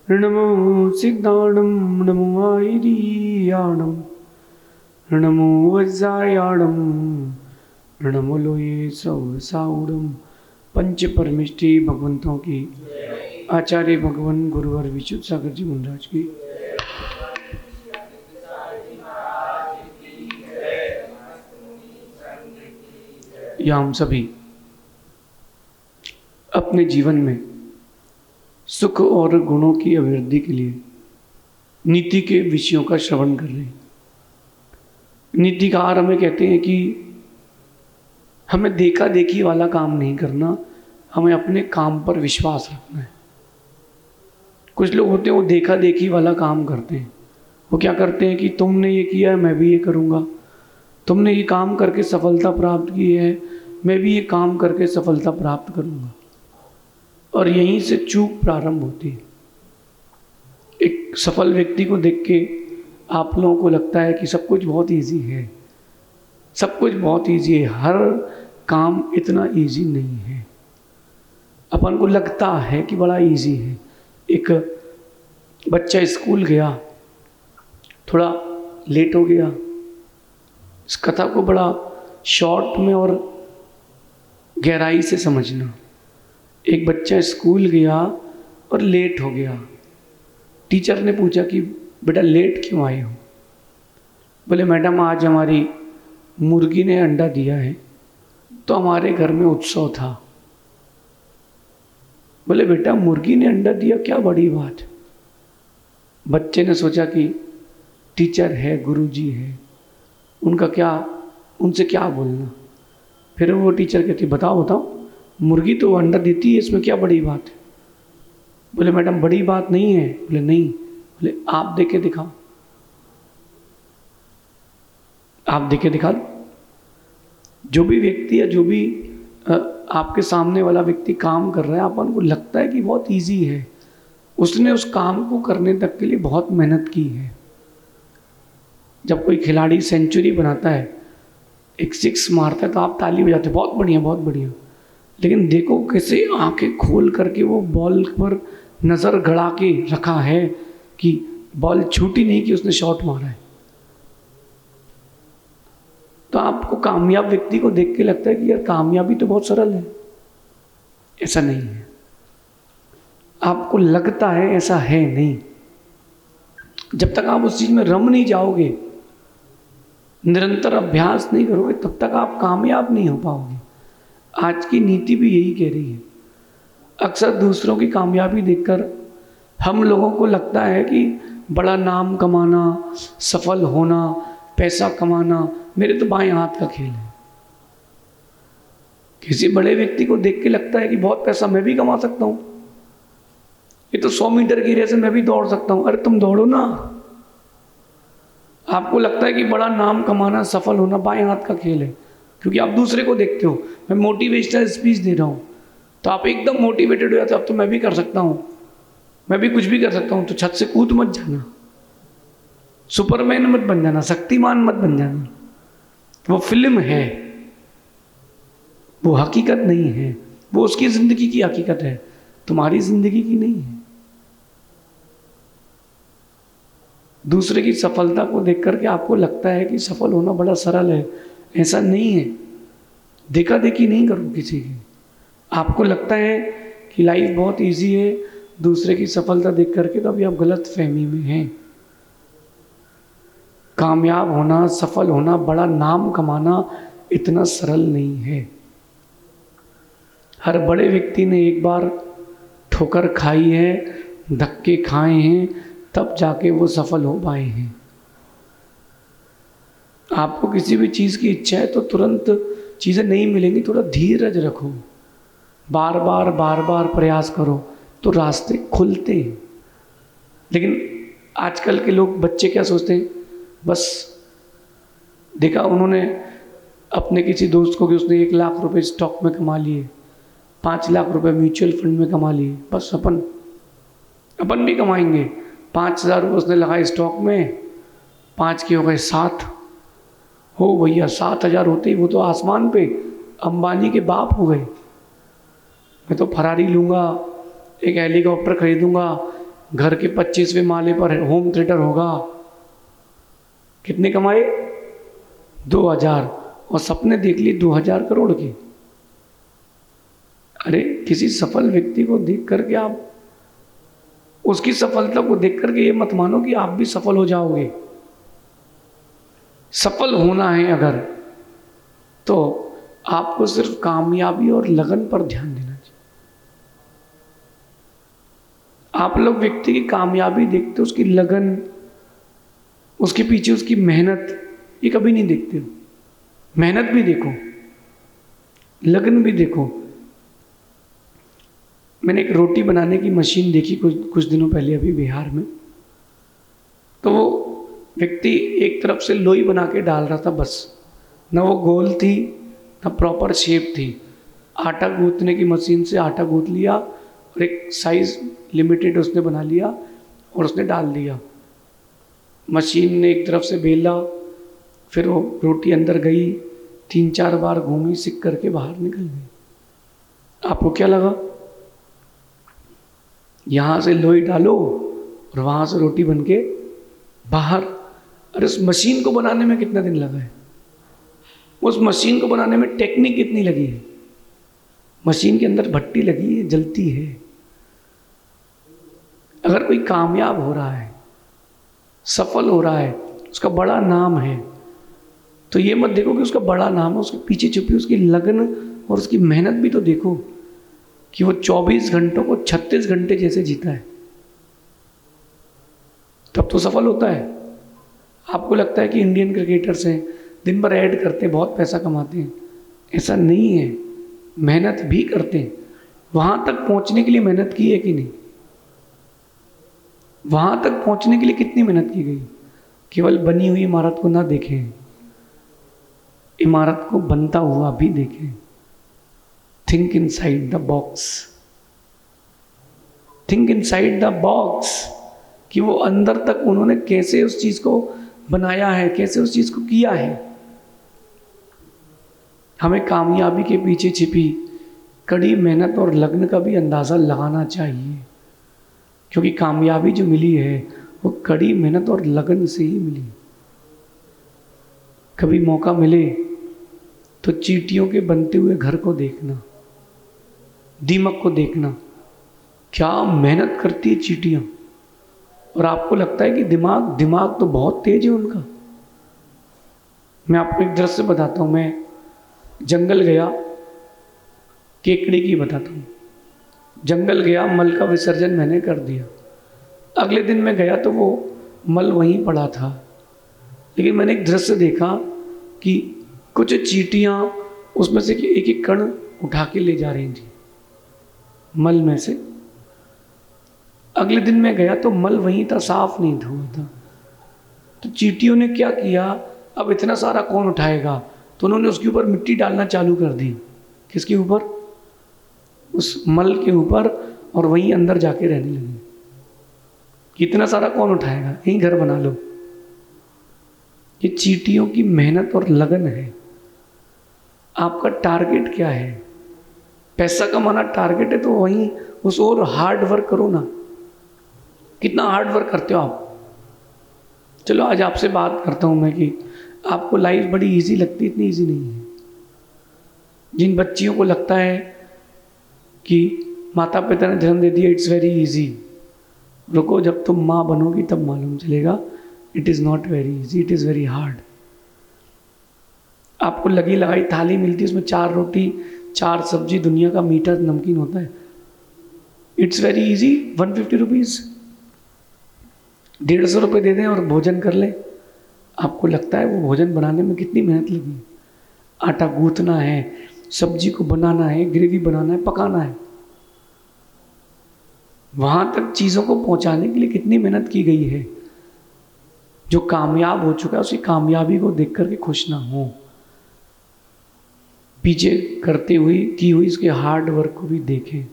नमो सिद्धाणं नमो आयर्याणं नमो वज्रायाणं नमो लोये सौसाउडम। पंच परमिष्टि भगवंतों की, आचार्य भगवान गुरुवर विशुद्ध सागर जी महाराज की, या हम सभी अपने जीवन में सुख और गुणों की अभिवृद्धि के लिए नीति के विषयों का श्रवण कर रहे हैं। नीतिकार हमें कहते हैं कि हमें देखा देखी वाला काम नहीं करना, हमें अपने काम पर विश्वास रखना है। कुछ लोग होते हैं वो देखा देखी वाला काम करते हैं। वो क्या करते हैं कि तुमने ये किया है मैं भी ये करूँगा, तुमने ये काम करके सफलता प्राप्त की है मैं भी ये काम करके सफलता प्राप्त करूँगा। और यहीं से चूक प्रारंभ होती है। एक सफल व्यक्ति को देख के आप लोगों को लगता है कि सब कुछ बहुत इजी है, सब कुछ बहुत इजी है। हर काम इतना इजी नहीं है। अपन को लगता है कि बड़ा इजी है। एक बच्चा स्कूल गया, थोड़ा लेट हो गया। इस कथा को बड़ा शॉर्ट में और गहराई से समझना। एक बच्चा स्कूल गया और लेट हो गया। टीचर ने पूछा कि बेटा लेट क्यों आए हो? बोले मैडम आज हमारी मुर्गी ने अंडा दिया है तो हमारे घर में उत्सव था। बोले बेटा मुर्गी ने अंडा दिया क्या बड़ी बात। बच्चे ने सोचा कि टीचर है, गुरुजी है, उनका क्या, उनसे क्या बोलना। फिर वो टीचर कहती बताओ बताओ, मुर्गी तो अंडा देती है, इसमें क्या बड़ी बात है? बोले मैडम बड़ी बात नहीं है। बोले नहीं। बोले आप देके दिखाओ, आप देके दिखा दो। जो भी व्यक्ति या जो भी आपके सामने वाला व्यक्ति काम कर रहा है, अपन को लगता है कि बहुत इजी है, उसने उस काम को करने तक के लिए बहुत मेहनत की है। जब कोई खिलाड़ी सेंचुरी बनाता है, एक सिक्स मारता है तो आप ताली बजाते बहुत बढ़िया बहुत बढ़िया। लेकिन देखो कैसे आंखें खोल करके वो बॉल पर नज़र गड़ा के रखा है कि बॉल छूटी नहीं कि उसने शॉट मारा है। तो आपको कामयाब व्यक्ति को देख के लगता है कि यार कामयाबी तो बहुत सरल है। ऐसा नहीं है। आपको लगता है, ऐसा है नहीं। जब तक आप उस चीज़ में रम नहीं जाओगे, निरंतर अभ्यास नहीं करोगे, तब तक आप कामयाब नहीं हो पाओगे। आज की नीति भी यही कह रही है। अक्सर दूसरों की कामयाबी देखकर हम लोगों को लगता है कि बड़ा नाम कमाना, सफल होना, पैसा कमाना मेरे तो बाएं हाथ का खेल है। किसी बड़े व्यक्ति को देख के लगता है कि बहुत पैसा मैं भी कमा सकता हूँ, ये तो 100 मीटर की रेस है मैं भी दौड़ सकता हूँ। अरे तुम दौड़ो ना। आपको लगता है कि बड़ा नाम कमाना, सफल होना बाएं हाथ का खेल है, क्योंकि आप दूसरे को देखते हो। मैं मोटिवेशनल स्पीच दे रहा हूँ तो आप एकदम मोटिवेटेड हो जाते हो, अब तो मैं भी कर सकता हूँ, मैं भी कुछ भी कर सकता हूँ। तो छत से कूद मत जाना, सुपरमैन मत बन जाना, शक्तिमान मत बन जाना। वो फिल्म है, वो हकीकत नहीं है। वो उसकी जिंदगी की हकीकत है, तुम्हारी जिंदगी की नहीं है। दूसरे की सफलता को देख करके आपको लगता है कि सफल होना बड़ा सरल है। ऐसा नहीं है। देखा देखी नहीं करो किसी की। आपको लगता है कि लाइफ बहुत इजी है, दूसरे की सफलता देख करके, तो अभी आप गलत फहमी में हैं। कामयाब होना, सफल होना, बड़ा नाम कमाना इतना सरल नहीं है। हर बड़े व्यक्ति ने एक बार ठोकर खाई है, धक्के खाए हैं, तब जाके वो सफल हो पाए हैं। आपको किसी भी चीज़ की इच्छा है तो तुरंत चीज़ें नहीं मिलेंगी। थोड़ा धीरज रखो, बार बार प्रयास करो तो रास्ते खुलते हैं। लेकिन आजकल के लोग, बच्चे क्या सोचते हैं, बस देखा उन्होंने अपने किसी दोस्त को कि उसने 1 लाख रुपए स्टॉक में कमा लिए, 5 लाख रुपए म्यूचुअल फंड में कमा लिए, बस अपन भी कमाएंगे। 5,000 रुपये उसने लगाए स्टॉक में, 5 के हो गए 7। हो भैया 7,000 होते ही वो तो आसमान पे अंबानी के बाप हो गए। मैं तो फरारी लूँगा, एक हेलीकॉप्टर खरीदूंगा, घर के 25वें माले पर होम थिएटर होगा। कितने कमाए? 2000, और सपने देख लिए 2000 करोड़ के। अरे किसी सफल व्यक्ति को देख करके आप उसकी सफलता को देख करके ये मत मानो कि आप भी सफल हो जाओगे। सफल होना है अगर, तो आपको सिर्फ कामयाबी और लगन पर ध्यान देना चाहिए। आप लोग व्यक्ति की कामयाबी देखते हो, उसकी लगन, उसके पीछे उसकी मेहनत, ये कभी नहीं देखते हो। मेहनत भी देखो, लगन भी देखो। मैंने एक रोटी बनाने की मशीन देखी कुछ दिनों पहले अभी बिहार में। तो वो व्यक्ति एक तरफ से लोई बना के डाल रहा था, बस न वो गोल थी न प्रॉपर शेप थी। आटा गूंथने की मशीन से आटा गूंथ लिया और एक साइज लिमिटेड उसने बना लिया और उसने डाल दिया। मशीन ने एक तरफ से बेला, फिर वो रोटी अंदर गई, 3-4 बार घूमी, सिक करके बाहर निकल गई। आपको क्या लगा? यहाँ से लोई डालो और वहाँ से रोटी बन के बाहर। अरे उस मशीन को बनाने में कितना दिन लगा है? उस मशीन को बनाने में टेक्निक कितनी लगी है? मशीन के अंदर भट्टी लगी है, जलती है। अगर कोई कामयाब हो रहा है, सफल हो रहा है, उसका बड़ा नाम है, तो ये मत देखो कि उसका बड़ा नाम है, उसके पीछे छुपी उसकी लगन और उसकी मेहनत भी तो देखो कि वो 24 घंटों को 36 घंटे जैसे जीता है, तब तो सफल होता है। आपको लगता है कि इंडियन क्रिकेटर्स हैं, दिन भर ऐड करते हैं, बहुत पैसा कमाते हैं। ऐसा नहीं है, मेहनत भी करते हैं। वहाँ तक पहुँचने के लिए मेहनत की है कि नहीं? वहाँ तक पहुँचने के लिए कितनी मेहनत की गई? केवल बनी हुई इमारत को ना देखें, इमारत को बनता हुआ भी देखें। Think inside the box, think inside the box, कि वो अंदर तक उन्होंने कैसे उस चीज को बनाया है, कैसे उस चीज को किया है। हमें कामयाबी के पीछे छिपी कड़ी मेहनत और लगन का भी अंदाजा लगाना चाहिए, क्योंकि कामयाबी जो मिली है वो कड़ी मेहनत और लगन से ही मिली। कभी मौका मिले तो चींटियों के बनते हुए घर को देखना, दीमक को देखना, क्या मेहनत करती है चींटियां। और आपको लगता है कि दिमाग तो बहुत तेज है उनका। मैं आपको एक दृश्य बताता हूँ। मैं जंगल गया, केकड़ी की बताता हूँ। जंगल गया, मल का विसर्जन मैंने कर दिया। अगले दिन मैं गया तो वो मल वहीं पड़ा था, लेकिन मैंने एक दृश्य देखा कि कुछ चींटियां उसमें से एक एक कण उठा के ले जा रही थी मल में से। अगले दिन मैं गया तो मल वहीं था, साफ नहीं हुआ था। तो चींटियों ने क्या किया, अब इतना सारा कौन उठाएगा, तो उन्होंने उसके ऊपर मिट्टी डालना चालू कर दी। किसके ऊपर? उस मल के ऊपर, और वहीं अंदर जाके रहने लगी। इतना सारा कौन उठाएगा, यहीं घर बना लो। ये चींटियों की मेहनत और लगन है। आपका टारगेट क्या है? पैसा कमाना टारगेट है तो वहीं उस और हार्ड वर्क करो ना। कितना हार्ड वर्क करते हो आप? चलो आज आपसे बात करता हूँ मैं कि आपको लाइफ बड़ी इजी लगती, इतनी इजी नहीं है। जिन बच्चियों को लगता है कि माता पिता ने जन्म दे दिया, इट्स वेरी इजी, रुको जब तुम माँ बनोगी तब मालूम चलेगा। It is not very easy, it is very hard. आपको लगी लगाई थाली मिलती है, उसमें 4 रोटी 4 सब्जी, दुनिया का मीठा नमकीन होता है। इट्स वेरी इजी, 150 रुपीज़, 150 रुपये दे दें और भोजन कर लें। आपको लगता है वो भोजन बनाने में कितनी मेहनत लगी? आटा गूंथना है, सब्जी को बनाना है, ग्रेवी बनाना है, पकाना है। वहाँ तक चीज़ों को पहुँचाने के लिए कितनी मेहनत की गई है। जो कामयाब हो चुका है उसकी कामयाबी को देख करके खुश ना हो, पीछे करते हुए की हुई इसके हार्ड वर्क को भी देखें।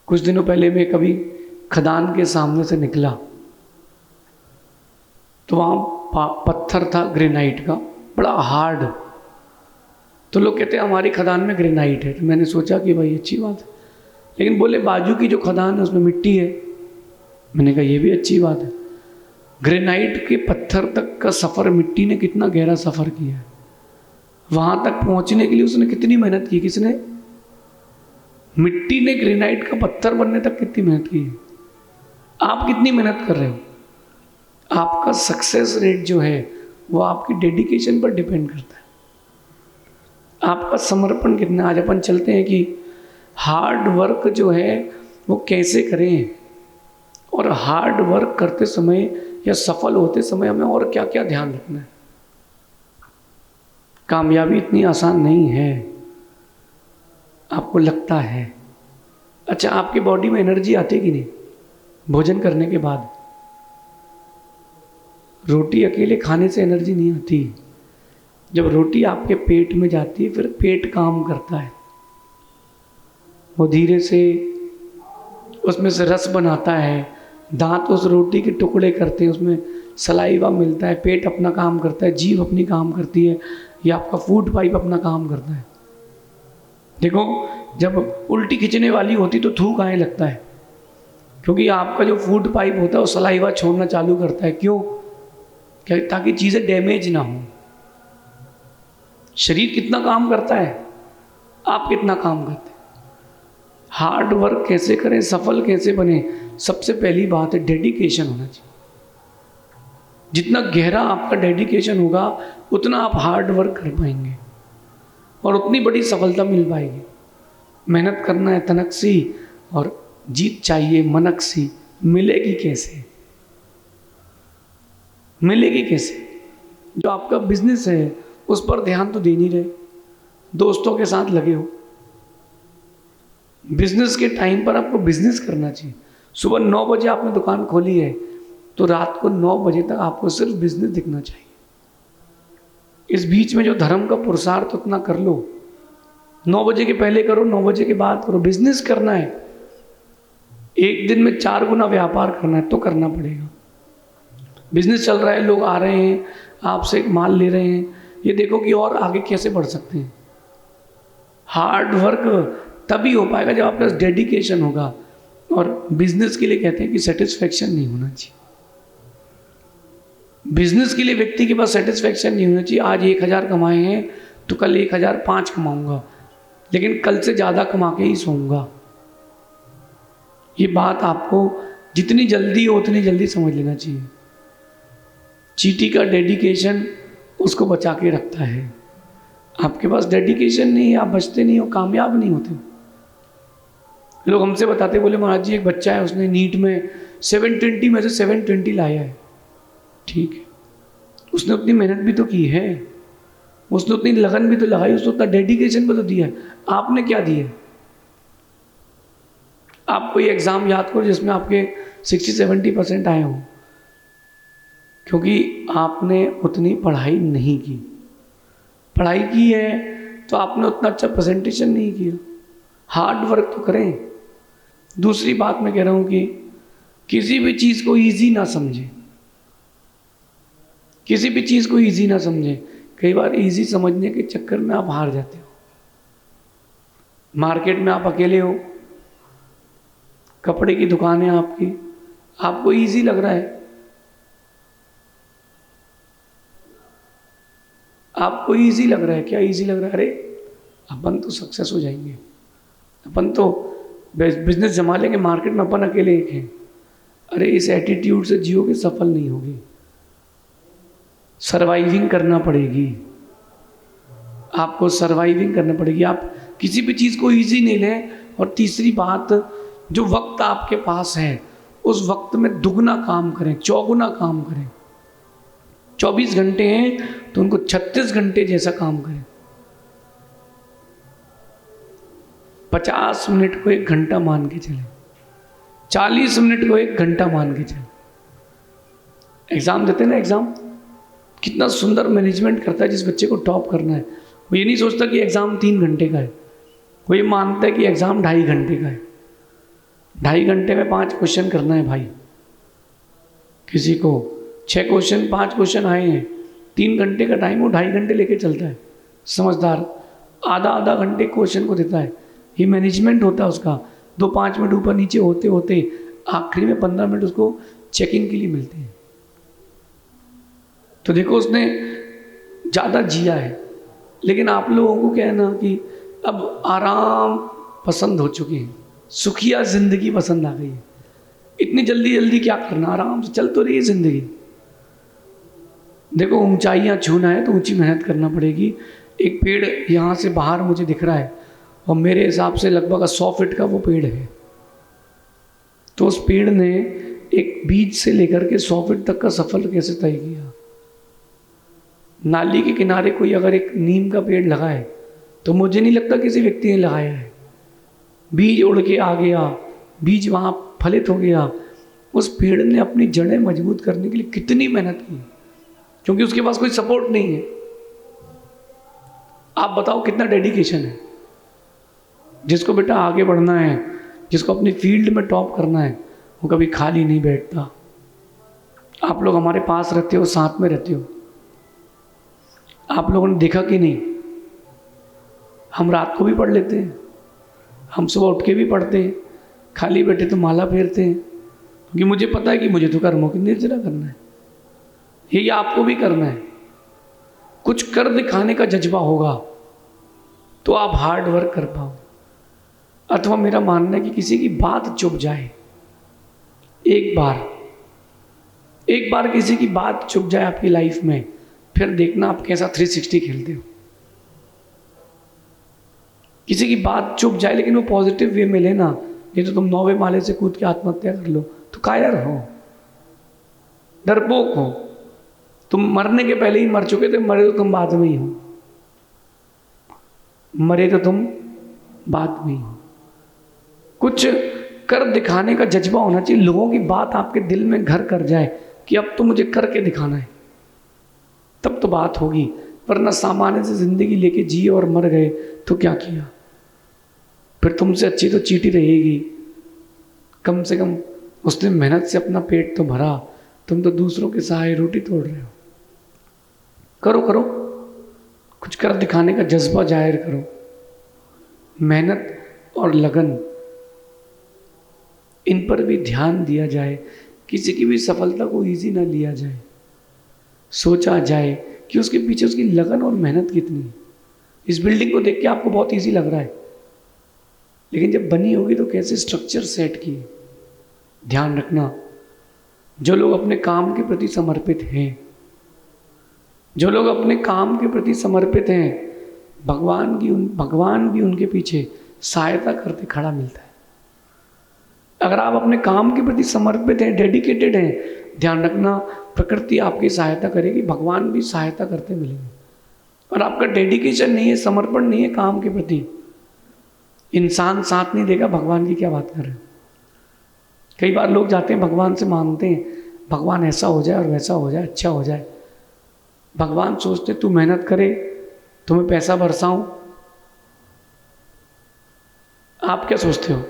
कुछ दिनों पहले मैं कभी खदान के सामने से निकला तो वहाँ पत्थर था ग्रेनाइट का, बड़ा हार्ड। तो लोग कहते हैं हमारी खदान में ग्रेनाइट है। तो मैंने सोचा कि भाई अच्छी बात है, लेकिन बोले बाजू की जो खदान है उसमें मिट्टी है। मैंने कहा ये भी अच्छी बात है। ग्रेनाइट के पत्थर तक का सफ़र मिट्टी ने कितना गहरा सफ़र किया है, वहाँ तक पहुँचने के लिए उसने कितनी मेहनत की। किसने? मिट्टी ने ग्रेनाइट का पत्थर बनने तक कितनी मेहनत की है। आप कितनी मेहनत कर रहे हो? आपका सक्सेस रेट जो है वो आपकी डेडिकेशन पर डिपेंड करता है। आपका समर्पण कितना। आज अपन चलते हैं कि हार्ड वर्क जो है वो कैसे करें, और हार्ड वर्क करते समय या सफल होते समय हमें और क्या क्या ध्यान रखना है। कामयाबी इतनी आसान नहीं है, आपको लगता है। अच्छा, आपकी बॉडी में एनर्जी आती है कि नहीं? भोजन करने के बाद रोटी अकेले खाने से एनर्जी नहीं आती। जब रोटी आपके पेट में जाती है फिर पेट काम करता है, वो धीरे से उसमें से रस बनाता है, दांत उस रोटी के टुकड़े करते हैं, उसमें सलाइवा मिलता है, पेट अपना काम करता है, जीभ अपनी काम करती है, या आपका फूड पाइप अपना काम करता है। देखो, जब उल्टी खिंचने वाली होती तो थूक आने लगता है, क्योंकि आपका जो फूड पाइप होता है वो सलाइवा छोड़ना चालू करता है। क्यों? क्या? ताकि चीज़ें डैमेज ना हो। शरीर कितना काम करता है, आप कितना काम करते हैं। हार्ड वर्क कैसे करें, सफल कैसे बने? सबसे पहली बात है डेडिकेशन होना चाहिए। जितना गहरा आपका डेडिकेशन होगा उतना आप हार्ड वर्क कर पाएंगे और उतनी बड़ी सफलता मिल पाएगी। मेहनत करना है तनक सी और जीत चाहिए मनक सी। मिलेगी कैसे? मिलेगी कैसे? जो आपका बिजनेस है उस पर ध्यान तो दे नहीं रहे, दोस्तों के साथ लगे हो। बिजनेस के टाइम पर आपको बिजनेस करना चाहिए। सुबह 9 बजे आपने दुकान खोली है तो रात को 9 बजे तक आपको सिर्फ बिजनेस दिखना चाहिए। इस बीच में जो धर्म का पुरुषार्थ उतना कर लो। 9 बजे के पहले करो, 9 बजे के बाद करो। बिजनेस करना है, एक दिन में 4 गुना व्यापार करना है तो करना पड़ेगा। बिजनेस चल रहा है, लोग आ रहे हैं, आपसे माल ले रहे हैं, ये देखो कि और आगे कैसे बढ़ सकते हैं। हार्ड वर्क तभी हो पाएगा जब आपके पास डेडिकेशन होगा। और बिजनेस के लिए कहते हैं कि सेटिस्फैक्शन नहीं होना चाहिए। बिजनेस के लिए व्यक्ति के पास सेटिस्फैक्शन नहीं होना चाहिए। आज 1000 कमाए हैं तो कल 1005 कमाऊंगा, लेकिन कल से ज़्यादा कमा के ही सोऊंगा। ये बात आपको जितनी जल्दी हो उतनी जल्दी समझ लेना चाहिए। चींटी का डेडिकेशन उसको बचा के रखता है। आपके पास डेडिकेशन नहीं है, आप बचते नहीं हो, कामयाब नहीं होते। लोग हमसे बताते, बोले महाराज जी एक बच्चा है, उसने नीट में 720 में से 720 लाया है। ठीक है, उसने उतनी मेहनत भी तो की है, उसने उतनी लगन भी तो लगाई, उसने उतना डेडिकेशन भी तो दिया है। आपने क्या दिया? आप कोई एग्ज़ाम याद करो जिसमें आपके 60-70% आए हों, क्योंकि आपने उतनी पढ़ाई नहीं की। पढ़ाई की है तो आपने उतना अच्छा प्रेजेंटेशन नहीं किया। हार्ड वर्क तो करें। दूसरी बात मैं कह रहा हूँ कि किसी भी चीज़ को इजी ना समझें। किसी भी चीज़ को इजी ना समझें। कई बार इजी समझने के चक्कर में आप हार जाते हो। मार्केट में आप अकेले हो, कपड़े की दुकान है आपकी, आपको इजी लग रहा है, आपको इजी लग रहा है। क्या इजी लग रहा है? अरे अपन तो सक्सेस हो जाएंगे, अपन तो बिजनेस जमा लेंगे, मार्केट में अपन अकेले एक हैं। अरे इस एटीट्यूड से जियोगे सफल नहीं होगी। सर्वाइविंग करना पड़ेगी, आपको सर्वाइविंग करना पड़ेगी। आप किसी भी चीज़ को इजी नहीं लें। और तीसरी बात, जो वक्त आपके पास है उस वक्त में दुगना काम करें, चौगुना काम करें। 24 घंटे हैं तो उनको 36 घंटे जैसा काम करें। 50 मिनट को 1 घंटा मान के चलें, 40 मिनट को 1 घंटा मान के चलें। एग्ज़ाम देते ना, एग्ज़ाम कितना सुंदर मैनेजमेंट करता है। जिस बच्चे को टॉप करना है वो ये नहीं सोचता कि एग्ज़ाम 3 घंटे का है, वो ये मानता है कि एग्ज़ाम 2.5 घंटे का है। 2.5 घंटे में 5 क्वेश्चन करना है भाई। किसी को 6 क्वेश्चन 5 क्वेश्चन आए हैं, 3 घंटे का टाइम, वो 2.5 घंटे लेके चलता है। समझदार आधा आधा घंटे क्वेश्चन को देता है, ये मैनेजमेंट होता है उसका। 2-5 मिनट ऊपर नीचे होते होते आखिरी में 15 मिनट उसको चेकिंग के लिए मिलते हैं। तो देखो उसने ज़्यादा जिया है। लेकिन आप लोगों को क्या है ना कि अब आराम पसंद हो चुके हैं, सुखिया ज़िंदगी पसंद आ गई है। इतनी जल्दी जल्दी क्या करना, आराम से चल तो रही है ज़िंदगी। देखो ऊंचाइयाँ छूना है तो ऊंची मेहनत करना पड़ेगी। एक पेड़ यहाँ से बाहर मुझे दिख रहा है और मेरे हिसाब से लगभग 100 फीट का वो पेड़ है। तो उस पेड़ ने एक बीज से लेकर के 100 फीट तक का सफ़र कैसे तय किया। नाली के किनारे कोई अगर एक नीम का पेड़ लगाए तो मुझे नहीं लगता किसी व्यक्ति ने लगाया है। बीज उड़ के आ गया, बीज वहाँ फलित हो गया। उस पेड़ ने अपनी जड़ें मजबूत करने के लिए कितनी मेहनत की, क्योंकि उसके पास कोई सपोर्ट नहीं है। आप बताओ कितना डेडिकेशन है। जिसको बेटा आगे बढ़ना है, जिसको अपनी फील्ड में टॉप करना है, वो कभी खाली नहीं बैठता। आप लोग हमारे पास रहते हो, साथ में रहते हो। आप लोगों ने देखा कि नहीं, हम रात को भी पढ़ लेते हैं, हम सुबह उठ के भी पढ़ते हैं, खाली बैठे तो माला फेरते हैं, क्योंकि मुझे पता है कि मुझे तो कर्मों की निर्जरा करना है। यही आपको भी करना है। कुछ कर दिखाने का जज्बा होगा तो आप हार्ड वर्क कर पाओ। अथवा मेरा मानना है कि किसी की बात चुप जाए, एक बार किसी की बात चुप जाए आपकी लाइफ में, फिर देखना आप कैसा 360 खेलते हो। किसी की बात चुप जाए लेकिन वो पॉजिटिव वे में लेना, नहीं तो तुम 9वें माले से कूद के आत्महत्या कर लो तो कायर हो, डरपोक हो। तुम मरने के पहले ही मर चुके थे, मरे तो तुम बाद में ही हो, मरे तो तुम बाद में ही हो। कुछ कर दिखाने का जज्बा होना चाहिए। लोगों की बात आपके दिल में घर कर जाए कि अब तो मुझे करके दिखाना है, तब तो बात होगी। वरना सामान्य से जिंदगी लेके जिए और मर गए तो क्या किया। फिर तुमसे अच्छी तो चीटी रहेगी। कम से कम उसने मेहनत से अपना पेट तो भरा, तुम तो दूसरों के सहारे रोटी तोड़ रहे हो। करो करो, कुछ कर दिखाने का जज्बा जाहिर करो। मेहनत और लगन, इन पर भी ध्यान दिया जाए। किसी की भी सफलता को इजी ना लिया जाए। सोचा जाए कि उसके पीछे उसकी लगन और मेहनत कितनी है। इस बिल्डिंग को देख के आपको बहुत इजी लग रहा है, लेकिन जब बनी होगी तो कैसे स्ट्रक्चर सेट किए। ध्यान रखना, जो लोग अपने काम के प्रति समर्पित हैं, जो लोग अपने काम के प्रति समर्पित हैं, भगवान भी उनके पीछे सहायता करते खड़ा मिलता है। अगर आप अपने काम के प्रति समर्पित हैं, डेडिकेटेड हैं, ध्यान रखना प्रकृति आपकी सहायता करेगी, भगवान भी सहायता करते मिलेंगे। और आपका डेडिकेशन नहीं है, समर्पण नहीं है काम के प्रति, इंसान साथ नहीं देगा, भगवान की क्या बात कर रहे हैं। कई बार लोग जाते हैं भगवान से मांगते हैं, भगवान ऐसा हो जाए और वैसा हो जाए, अच्छा हो जाए। भगवान सोचते तू मेहनत करे, तुम्हें पैसा बरसाऊं। आप क्या सोचते हो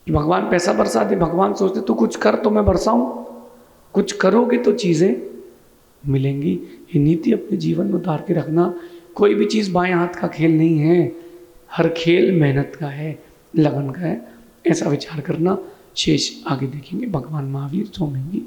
कि भगवान पैसा बरसा दे? भगवान सोचते तू कुछ कर तो मैं बरसाऊं। कुछ करोगे तो चीज़ें मिलेंगी। ये नीति अपने जीवन में उतार के रखना। कोई भी चीज़ बाएं हाथ का खेल नहीं है, हर खेल मेहनत का है, लगन का है। ऐसा विचार करना। शेष आगे देखेंगे। भगवान महावीर सोमेंगी।